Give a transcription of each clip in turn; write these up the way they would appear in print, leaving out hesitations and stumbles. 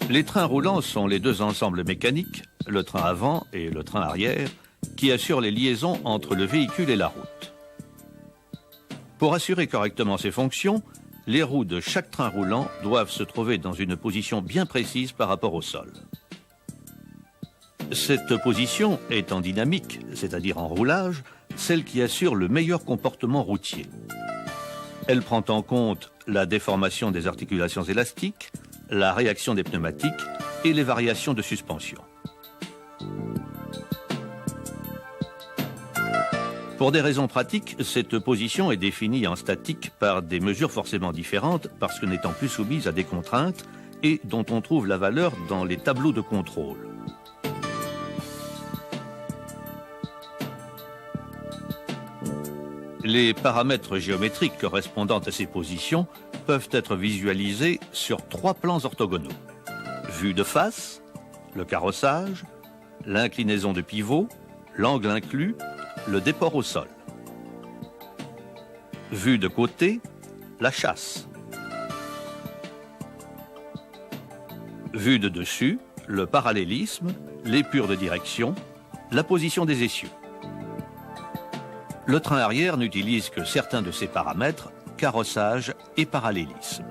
Les trains roulants sont les deux ensembles mécaniques, le train avant et le train arrière, qui assurent les liaisons entre le véhicule et la route. Pour assurer correctement ces fonctions, les roues de chaque train roulant doivent se trouver dans une position bien précise par rapport au sol. Cette position est en dynamique, c'est-à-dire en roulage, celle qui assure le meilleur comportement routier. Elle prend en compte la déformation des articulations élastiques, la réaction des pneumatiques et les variations de suspension. Pour des raisons pratiques, cette position est définie en statique par des mesures forcément différentes parce que n'étant plus soumise à des contraintes et dont on trouve la valeur dans les tableaux de contrôle. Les paramètres géométriques correspondant à ces positions peuvent être visualisés sur 3 plans orthogonaux. Vue de face, le carrossage, l'inclinaison de pivot, l'angle inclus, le déport au sol. Vue de côté, la chasse. Vue de dessus, le parallélisme, l'épure de direction, la position des essieux. Le train arrière n'utilise que certains de ces paramètres, carrossage et parallélisme.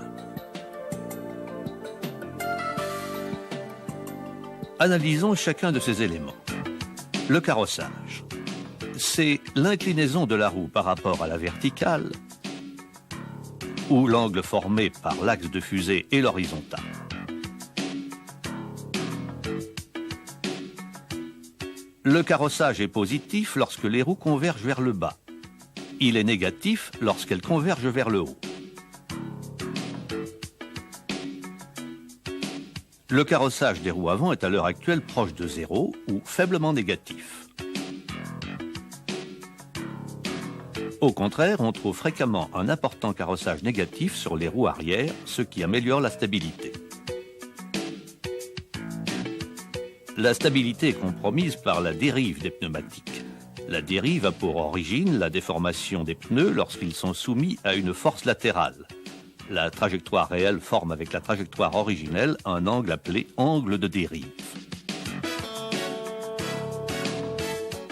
Analysons chacun de ces éléments. Le carrossage, c'est l'inclinaison de la roue par rapport à la verticale ou l'angle formé par l'axe de fusée et l'horizontale. Le carrossage est positif lorsque les roues convergent vers le bas. Il est négatif lorsqu'elles convergent vers le haut. Le carrossage des roues avant est à l'heure actuelle proche de 0 ou faiblement négatif. Au contraire, on trouve fréquemment un important carrossage négatif sur les roues arrière, ce qui améliore la stabilité. La stabilité est compromise par la dérive des pneumatiques. La dérive a pour origine la déformation des pneus lorsqu'ils sont soumis à une force latérale. La trajectoire réelle forme avec la trajectoire originelle un angle appelé angle de dérive.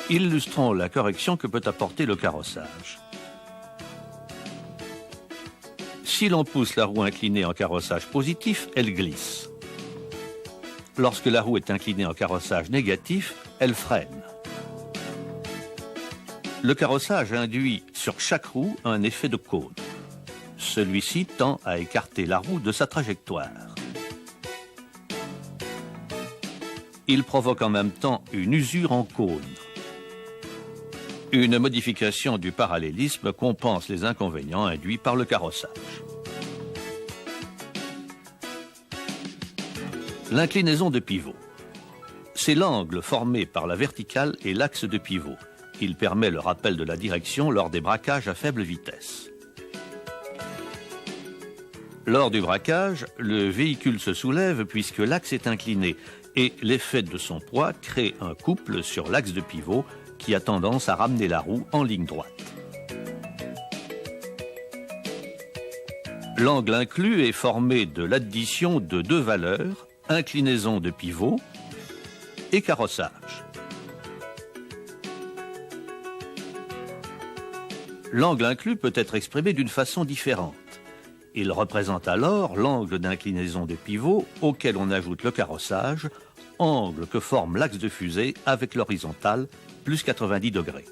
Illustrons la correction que peut apporter le carrossage. Si l'on pousse la roue inclinée en carrossage positif, elle glisse. Lorsque la roue est inclinée en carrossage négatif, elle freine. Le carrossage induit sur chaque roue un effet de cône. Celui-ci tend à écarter la roue de sa trajectoire. Il provoque en même temps une usure en cône. Une modification du parallélisme compense les inconvénients induits par le carrossage. L'inclinaison de pivot. C'est l'angle formé par la verticale et l'axe de pivot. Il permet le rappel de la direction lors des braquages à faible vitesse. Lors du braquage, le véhicule se soulève puisque l'axe est incliné et l'effet de son poids crée un couple sur l'axe de pivot qui a tendance à ramener la roue en ligne droite. L'angle inclus est formé de l'addition de 2 valeurs, inclinaison de pivot et carrossage. L'angle inclus peut être exprimé d'une façon différente. Il représente alors l'angle d'inclinaison de pivot auquel on ajoute le carrossage, angle que forme l'axe de fusée avec l'horizontale, plus 90 degrés.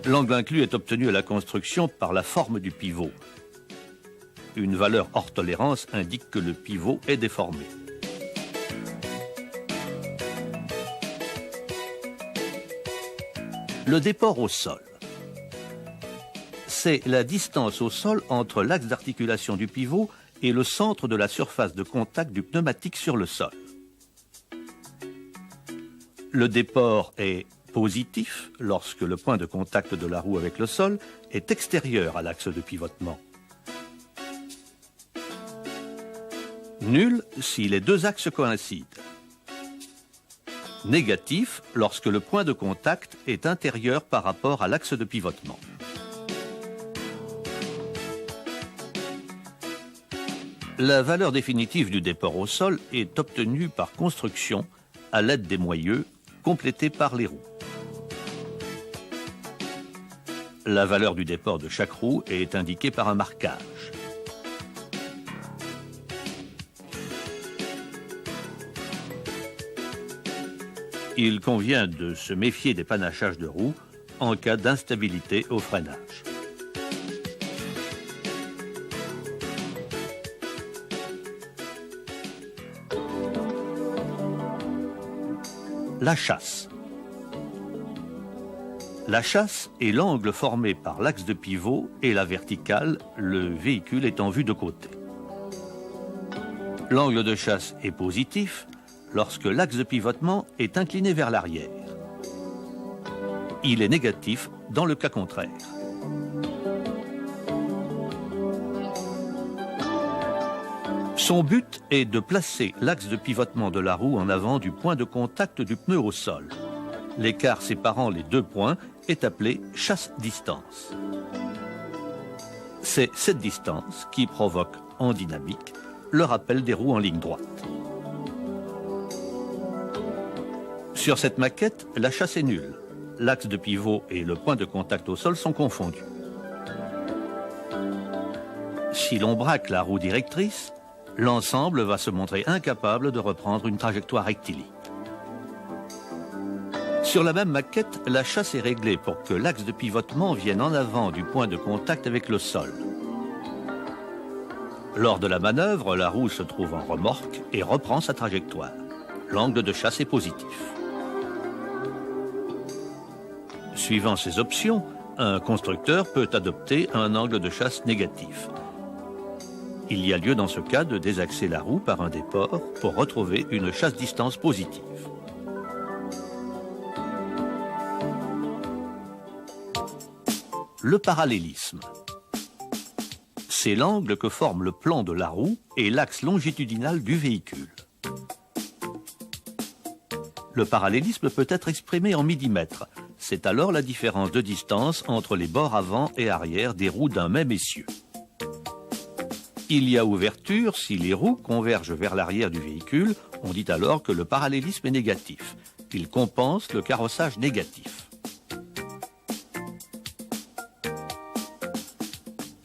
L'angle inclus est obtenu à la construction par la forme du pivot. Une valeur hors tolérance indique que le pivot est déformé. Le déport au sol. C'est la distance au sol entre l'axe d'articulation du pivot et le centre de la surface de contact du pneumatique sur le sol. Le déport est positif lorsque le point de contact de la roue avec le sol est extérieur à l'axe de pivotement. Nul si les 2 axes coïncident. Négatif lorsque le point de contact est intérieur par rapport à l'axe de pivotement. La valeur définitive du déport au sol est obtenue par construction à l'aide des moyeux complétés par les roues. La valeur du déport de chaque roue est indiquée par un marquage. Il convient de se méfier des panachages de roues en cas d'instabilité au freinage. La chasse. La chasse est l'angle formé par l'axe de pivot et la verticale, le véhicule est en vue de côté. L'angle de chasse est positif lorsque l'axe de pivotement est incliné vers l'arrière. Il est négatif dans le cas contraire. Son but est de placer l'axe de pivotement de la roue en avant du point de contact du pneu au sol. L'écart séparant les deux points est appelé chasse-distance. C'est cette distance qui provoque en dynamique le rappel des roues en ligne droite. Sur cette maquette, la chasse est nulle. L'axe de pivot et le point de contact au sol sont confondus. Si l'on braque la roue directrice, l'ensemble va se montrer incapable de reprendre une trajectoire rectiligne. Sur la même maquette, la chasse est réglée pour que l'axe de pivotement vienne en avant du point de contact avec le sol. Lors de la manœuvre, la roue se trouve en remorque et reprend sa trajectoire. L'angle de chasse est positif. Suivant ces options, un constructeur peut adopter un angle de chasse négatif. Il y a lieu dans ce cas de désaxer la roue par un déport pour retrouver une chasse-distance positive. Le parallélisme. C'est l'angle que forment le plan de la roue et l'axe longitudinal du véhicule. Le parallélisme peut être exprimé en millimètres. C'est alors la différence de distance entre les bords avant et arrière des roues d'un même essieu. Il y a ouverture si les roues convergent vers l'arrière du véhicule. On dit alors que le parallélisme est négatif. Il compense le carrossage négatif.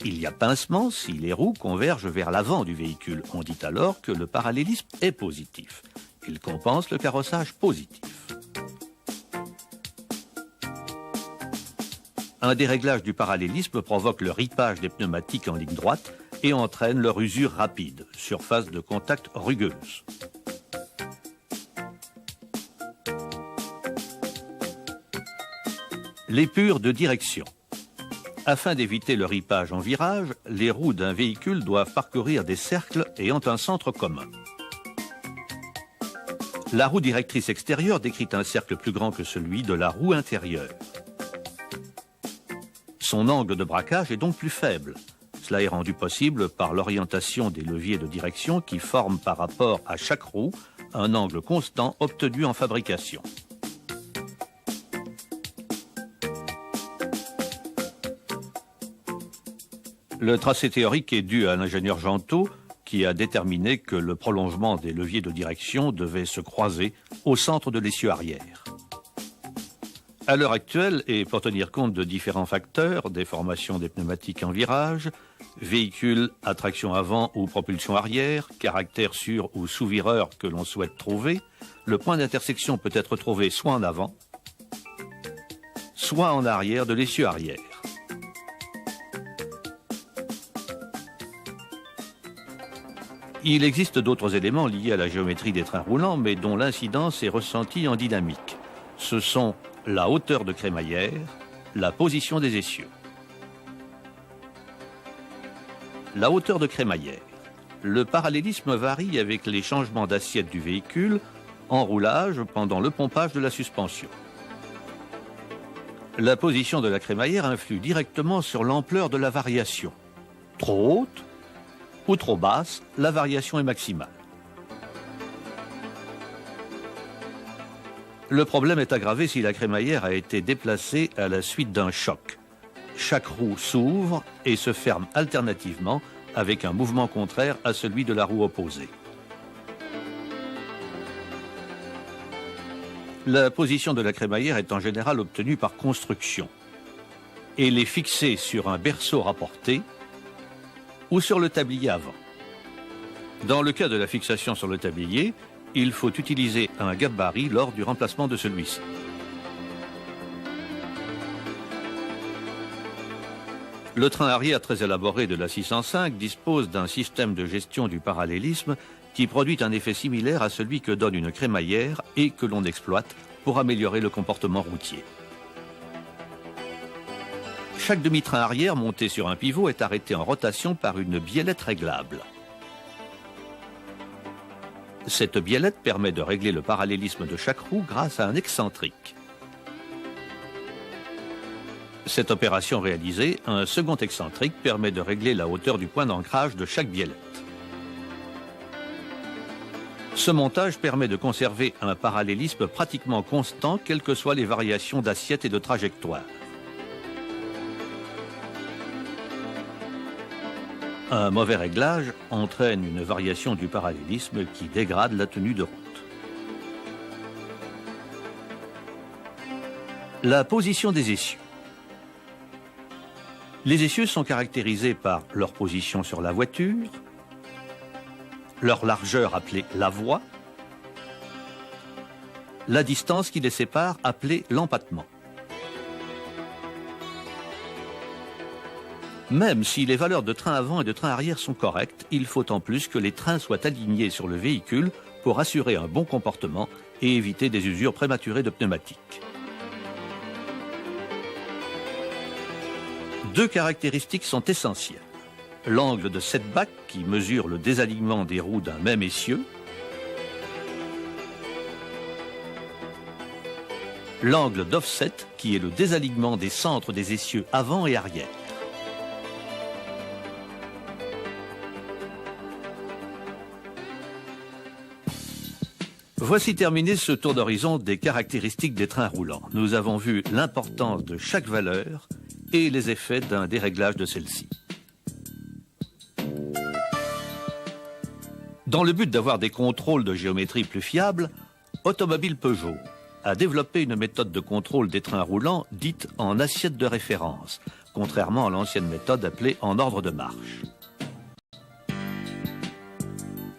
Il y a pincement si les roues convergent vers l'avant du véhicule. On dit alors que le parallélisme est positif. Il compense le carrossage positif. Un déréglage du parallélisme provoque le ripage des pneumatiques en ligne droite et entraîne leur usure rapide, surface de contact rugueuse. L'épure de direction. Afin d'éviter le ripage en virage, les roues d'un véhicule doivent parcourir des cercles ayant un centre commun. La roue directrice extérieure décrit un cercle plus grand que celui de la roue intérieure. Son angle de braquage est donc plus faible. Cela est rendu possible par l'orientation des leviers de direction qui forment par rapport à chaque roue un angle constant obtenu en fabrication. Le tracé théorique est dû à l'ingénieur Gentot qui a déterminé que le prolongement des leviers de direction devait se croiser au centre de l'essieu arrière. À l'heure actuelle, et pour tenir compte de différents facteurs, déformation des pneumatiques en virage, véhicule à traction avant ou propulsion arrière, caractère sur ou sous-vireur que l'on souhaite trouver, le point d'intersection peut être trouvé soit en avant, soit en arrière de l'essieu arrière. Il existe d'autres éléments liés à la géométrie des trains roulants, mais dont l'incidence est ressentie en dynamique. Ce sont la hauteur de crémaillère, la position des essieux. La hauteur de crémaillère. Le parallélisme varie avec les changements d'assiette du véhicule en roulage pendant le pompage de la suspension. La position de la crémaillère influe directement sur l'ampleur de la variation. Trop haute ou trop basse, la variation est maximale. Le problème est aggravé si la crémaillère a été déplacée à la suite d'un choc. Chaque roue s'ouvre et se ferme alternativement avec un mouvement contraire à celui de la roue opposée. La position de la crémaillère est en général obtenue par construction. Elle est fixée sur un berceau rapporté ou sur le tablier avant. Dans le cas de la fixation sur le tablier, il faut utiliser un gabarit lors du remplacement de celui-ci. Le train arrière très élaboré de la 605 dispose d'un système de gestion du parallélisme qui produit un effet similaire à celui que donne une crémaillère et que l'on exploite pour améliorer le comportement routier. Chaque demi-train arrière monté sur un pivot est arrêté en rotation par une biellette réglable. Cette biellette permet de régler le parallélisme de chaque roue grâce à un excentrique. Cette opération réalisée, un second excentrique permet de régler la hauteur du point d'ancrage de chaque biellette. Ce montage permet de conserver un parallélisme pratiquement constant, quelles que soient les variations d'assiette et de trajectoire. Un mauvais réglage entraîne une variation du parallélisme qui dégrade la tenue de route. La position des essieux. Les essieux sont caractérisés par leur position sur la voiture, leur largeur appelée la voie, la distance qui les sépare appelée l'empattement. Même si les valeurs de train avant et de train arrière sont correctes, il faut en plus que les trains soient alignés sur le véhicule pour assurer un bon comportement et éviter des usures prématurées de pneumatiques. Deux caractéristiques sont essentielles. L'angle de setback qui mesure le désalignement des roues d'un même essieu, l'angle d'offset qui est le désalignement des centres des essieux avant et arrière. Voici terminé ce tour d'horizon des caractéristiques des trains roulants. Nous avons vu l'importance de chaque valeur et les effets d'un déréglage de celle-ci. Dans le but d'avoir des contrôles de géométrie plus fiables, Automobile Peugeot a développé une méthode de contrôle des trains roulants dite en assiette de référence, contrairement à l'ancienne méthode appelée en ordre de marche.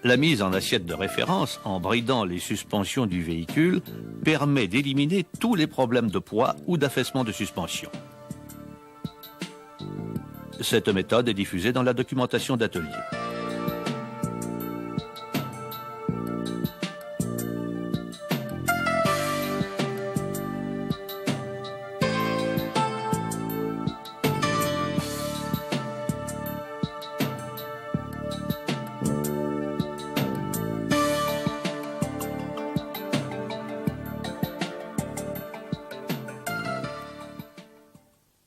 La mise en assiette de référence, en bridant les suspensions du véhicule, permet d'éliminer tous les problèmes de poids ou d'affaissement de suspension. Cette méthode est diffusée dans la documentation d'atelier.